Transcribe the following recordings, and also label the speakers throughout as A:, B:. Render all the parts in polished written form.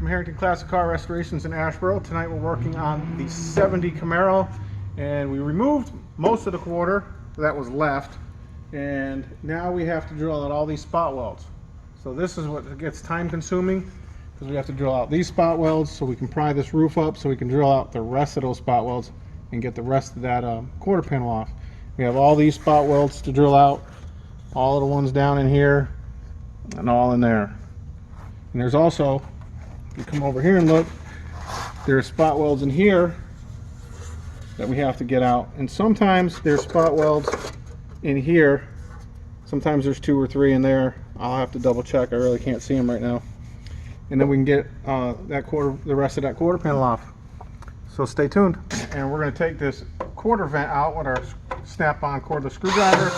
A: from Harrington Classic Car Restorations in Asheboro. Tonight we're working on the 70 Camaro, and we removed most of the quarter that was left, and now we have to drill out all these spot welds. So this is what gets time consuming, because we have to drill out these spot welds so we can pry this roof up so we can drill out the rest of those spot welds and get the rest of that quarter panel off. We have all these spot welds to drill out, all of the ones down in here and all in there. And there's also, if you come over here and look, there's spot welds in here that we have to get out. And sometimes there's spot welds in here. Sometimes there's 2 or 3 in there. I'll have to double check. I really can't see them right now. And then we can get the rest of that quarter panel off. So stay tuned. And we're going to take this quarter vent out with our snap-on cordless screwdriver.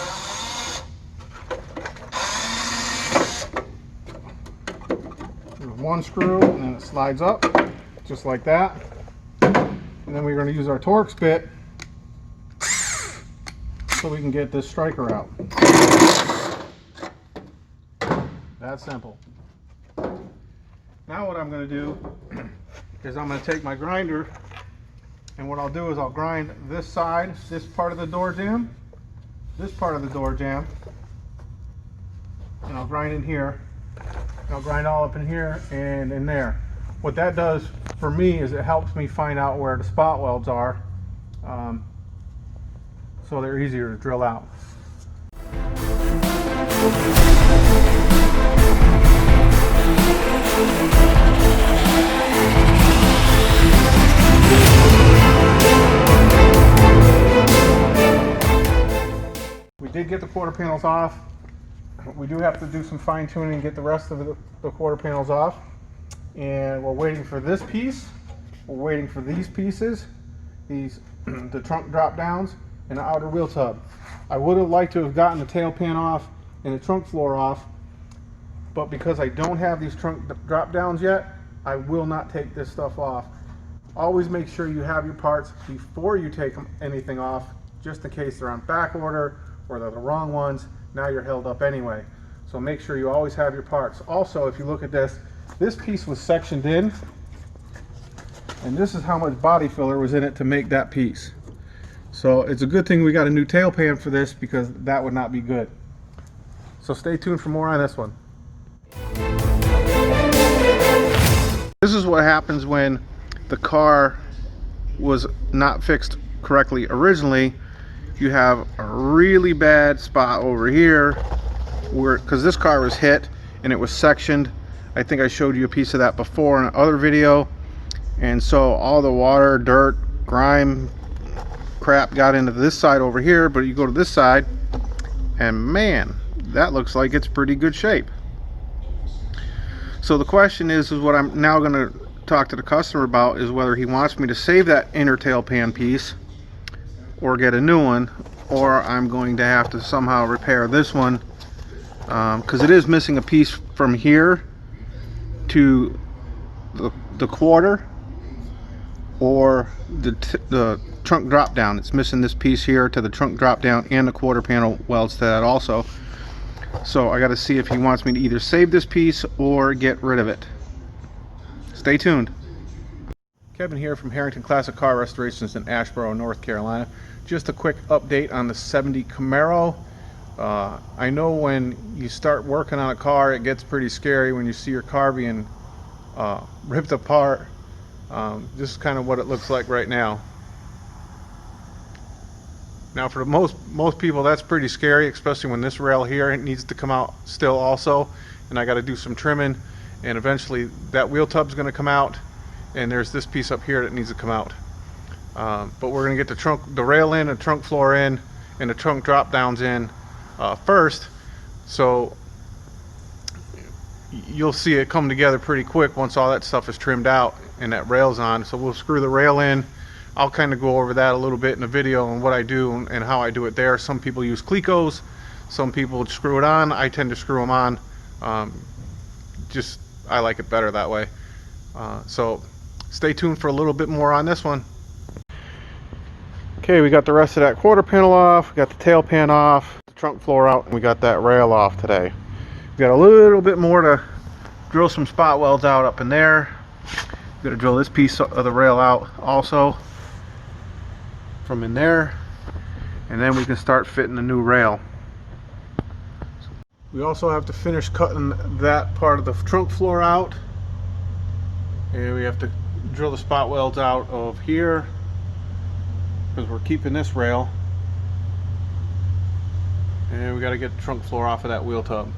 A: One screw, and then it slides up just like that, and then we're going to use our Torx bit so we can get this striker out. That simple. Now what I'm going to do is I'm going to take my grinder, and what I'll do is I'll grind this side, this part of the door jamb, this part of the door jamb, and I'll grind in here. I'll grind all up in here and in there. What that does for me is it helps me find out where the spot welds are, so they're easier to drill out. We did get the quarter panels off. We do have to do some fine tuning and get the rest of the quarter panels off, and we're waiting for this piece, we're waiting for these pieces, the trunk drop downs and the outer wheel tub. I would have liked to have gotten the tail pan off and the trunk floor off, but because I don't have these trunk drop downs yet, I will not take this stuff off. Always make sure you have your parts before you take anything off, just in case they're on back order or they're the wrong ones. Now you're held up anyway, so make sure you always have your parts. Also, if you look at this piece was sectioned in, and this is how much body filler was in it to make that piece. So it's a good thing we got a new tail pan for this, because that would not be good. So stay tuned for more on this one. This is what happens when the car was not fixed correctly originally. You have a really bad spot over here where, because this car was hit and it was sectioned. I think I showed you a piece of that before in another video, and so all the water, dirt, grime, crap got into this side over here. But you go to this side and man, that looks like it's pretty good shape. So the question is what I'm now going to talk to the customer about is whether he wants me to save that inner tail pan piece or get a new one, or I'm going to have to somehow repair this one, because it is missing a piece from here to the quarter or the trunk drop down. It's missing this piece here to the trunk drop down and the quarter panel welds to that also. So I got to see if he wants me to either save this piece or get rid of it. Stay tuned. Kevin here from Harrington Classic Car Restorations in Asheboro, North Carolina. Just a quick update on the 70 Camaro. I know when you start working on a car, it gets pretty scary when you see your car being ripped apart. This is kind of what it looks like right now. Now for most people that's pretty scary, especially when this rail here needs to come out still also, and I got to do some trimming, and eventually that wheel tub's going to come out. And there's this piece up here that needs to come out. But we're going to get the rail in, the trunk floor in, and the trunk drop downs in first. So you'll see it come together pretty quick once all that stuff is trimmed out and that rail's on. So we'll screw the rail in. I'll kind of go over that a little bit in the video and what I do and how I do it there. Some people use Clecos, some people screw it on. I tend to screw them on. I like it better that way. So stay tuned for a little bit more on this one. Okay, we got the rest of that quarter panel off, we got the tail pan off, the trunk floor out, and we got that rail off today. We got a little bit more to drill some spot welds out up in there. We're gonna drill this piece of the rail out also from in there, and then we can start fitting the new rail. We also have to finish cutting that part of the trunk floor out, and we have to drill the spot welds out of here because we're keeping this rail, and we got to get the trunk floor off of that wheel tub.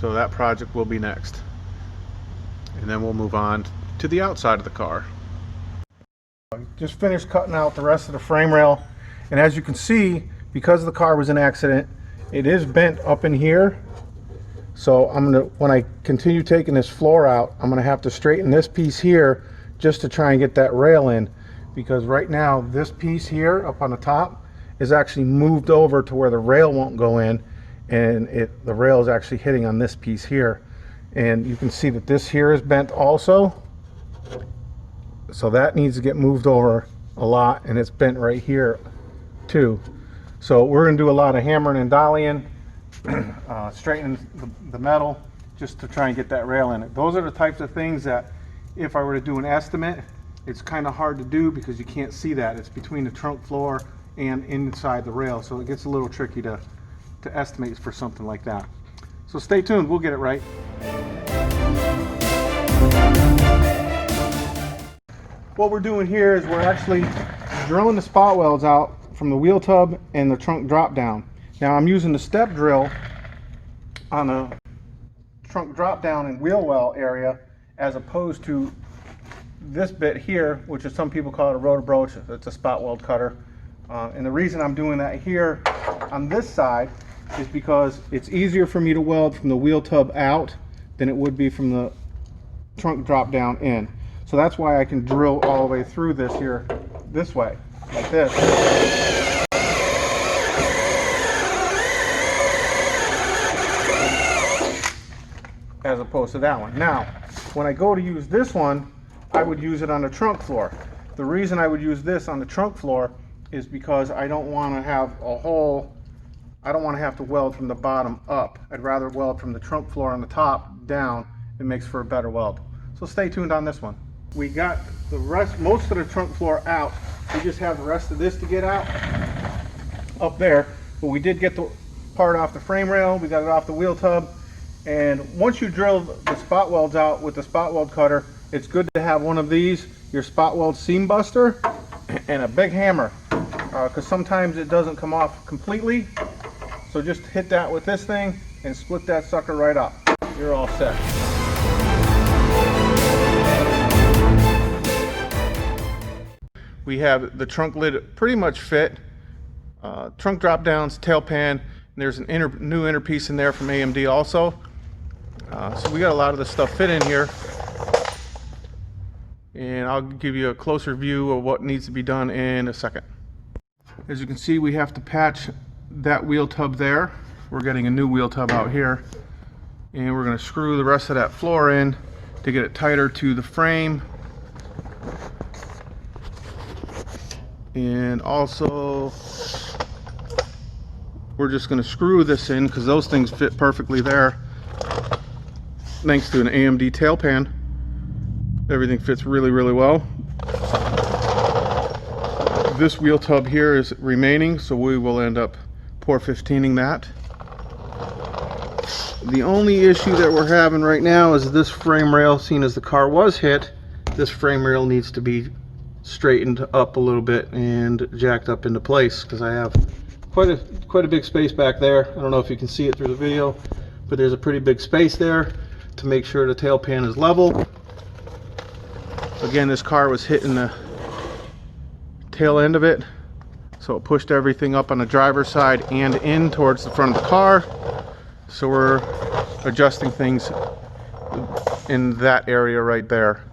A: So that project will be next, and then we'll move on to the outside of the car. Just finished cutting out the rest of the frame rail, and as you can see, because the car was in an accident, it is bent up in here. So when I continue taking this floor out, I'm gonna have to straighten this piece here just to try and get that rail in, because right now this piece here up on the top is actually moved over to where the rail won't go in, and the rail is actually hitting on this piece here, and you can see that this here is bent also, so that needs to get moved over a lot, and it's bent right here too. So we're going to do a lot of hammering and dollying, straightening the metal just to try and get that rail in it. Those are the types of things that if I were to do an estimate, it's kind of hard to do because you can't see that. It's between the trunk floor and inside the rail, so it gets a little tricky to estimate for something like that. So stay tuned, we'll get it right. What we're doing here is we're actually drilling the spot welds out from the wheel tub and the trunk drop down. Now I'm using the step drill on the trunk drop down and wheel well area as opposed to this bit here, which is some people call it a rotor broach. It's a spot weld cutter. And the reason I'm doing that here on this side is because it's easier for me to weld from the wheel tub out than it would be from the trunk drop down in. So that's why I can drill all the way through this here this way, like this. As opposed to that one. Now, when I go to use this one, I would use it on the trunk floor. The reason I would use this on the trunk floor is because I don't want to have a hole. I don't want to have to weld from the bottom up. I'd rather weld from the trunk floor on the top down. It makes for a better weld. So stay tuned on this one. We got the rest, most of the trunk floor out. We just have the rest of this to get out up there. But we did get the part off the frame rail. We got it off the wheel tub. And once you drill the spot welds out with the spot weld cutter, it's good to have one of these, your spot weld seam buster, and a big hammer, because sometimes it doesn't come off completely. So just hit that with this thing and split that sucker right up. You're all set. We have the trunk lid pretty much fit. Trunk drop downs, tail pan, and there's an new inner piece in there from AMD also. So we got a lot of the stuff fit in here. And I'll give you a closer view of what needs to be done in a second. As you can see, we have to patch that wheel tub there. We're getting a new wheel tub out here, and we're going to screw the rest of that floor in to get it tighter to the frame. And also we're just going to screw this in because those things fit perfectly there thanks to an AMD tail pan. Everything fits really well. This wheel tub here is remaining, so we will end up pour 15ing that. The only issue that we're having right now is this frame rail. Seeing as the car was hit, this frame rail needs to be straightened up a little bit and jacked up into place because I have quite a big space back there. I don't know if you can see it through the video, but there's a pretty big space there to make sure the tail pan is level. Again, this car was hitting the tail end of it, so it pushed everything up on the driver's side and in towards the front of the car. So we're adjusting things in that area right there.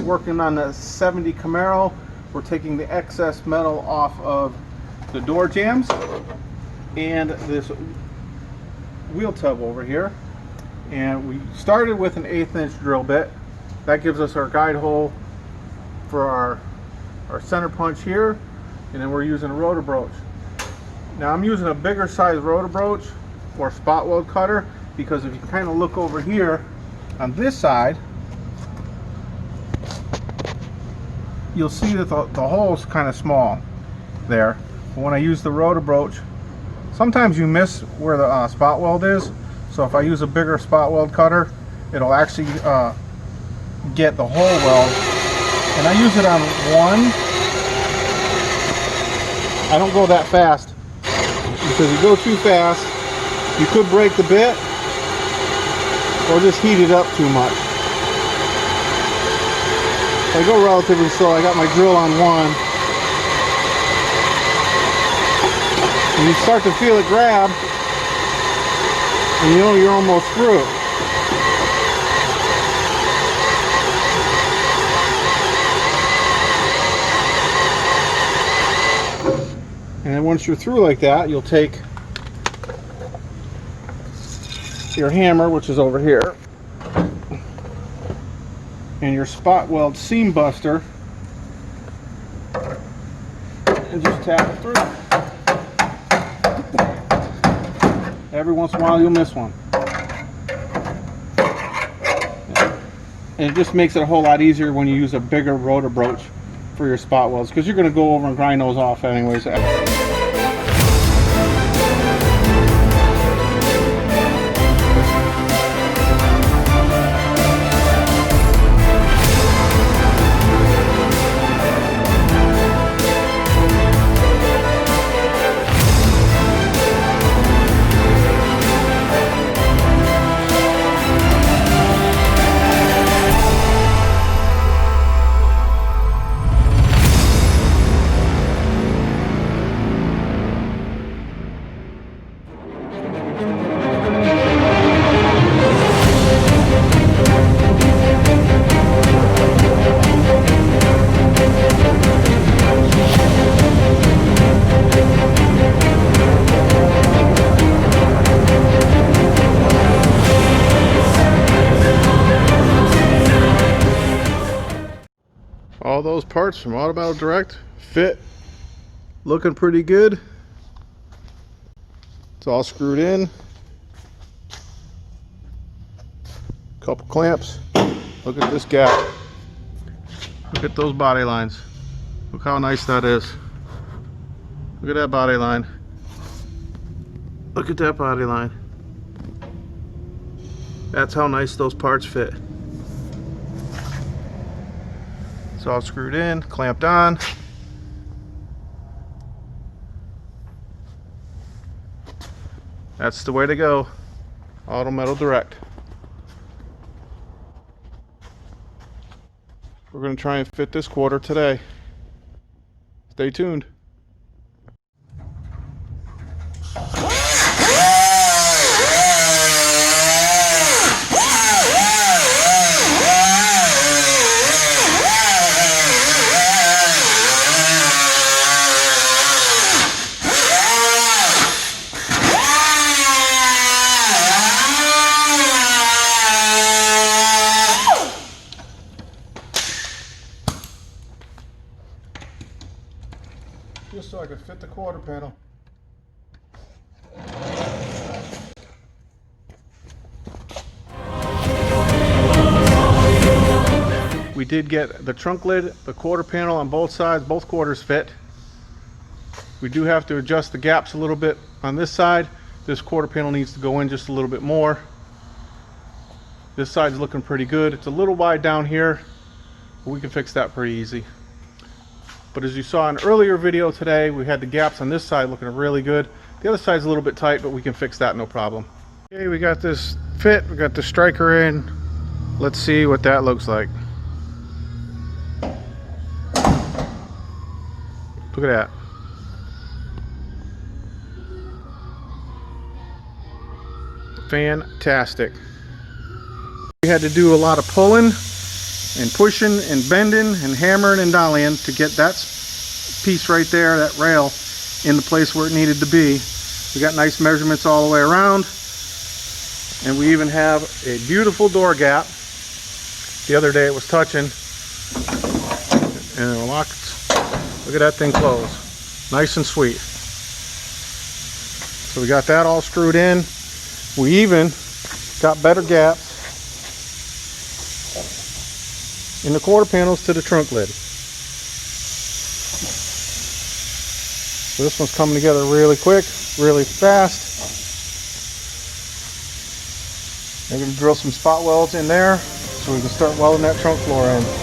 A: Working on the 70 Camaro, we're taking the excess metal off of the door jambs and this wheel tub over here. And we started with an 1/8 inch drill bit. That gives us our guide hole for our center punch here, and then we're using a rotor broach. Now I'm using a bigger size rotor broach or spot weld cutter because if you kind of look over here, On this side, you'll see that the hole's kind of small there. But when I use the rotor broach, sometimes you miss where the spot weld is. So if I use a bigger spot weld cutter, it'll actually get the hole weld. And I use it on one. I don't go that fast, because if you go too fast, you could break the bit or just heat it up too much. I go relatively slow. I got my drill on one, and you start to feel it grab, and you know you're almost through. And then once you're through like that, you'll take your hammer, which is over here, and your spot weld seam buster, and just tap it through. Every once in a while you'll miss one. And it just makes it a whole lot easier when you use a bigger rotor broach for your spot welds, because you're going to go over and grind those off anyways. All those parts from Automatic Direct fit, looking pretty good. It's all screwed in. Couple clamps. Look at this gap. Look at those body lines. Look how nice that is. Look at that body line. Look at that body line. That's how nice those parts fit. It's all screwed in, clamped on. That's the way to go. Automatic Direct. We're going to try and fit this quarter today. Stay tuned. Just so I could fit the quarter panel. We did get the trunk lid, the quarter panel on both sides, both quarters fit. We do have to adjust the gaps a little bit on this side. This quarter panel needs to go in just a little bit more. This side's looking pretty good. It's a little wide down here, but we can fix that pretty easy. But as you saw in an earlier video today, we had the gaps on this side looking really good. The other side's a little bit tight, but we can fix that no problem. Okay, we got this fit, we got the striker in. Let's see what that looks like. Look at that. Fantastic. We had to do a lot of pulling and pushing and bending and hammering and dollying to get that piece right there, that rail, in the place where it needed to be. We got nice measurements all the way around, and we even have a beautiful door gap. The other day it was touching, and it locked. Look at that thing close, nice and sweet. So we got that all screwed in. We even got better gaps in the quarter panels to the trunk lid. So this one's coming together really quick, really fast. I'm going to drill some spot welds in there so we can start welding that trunk floor in.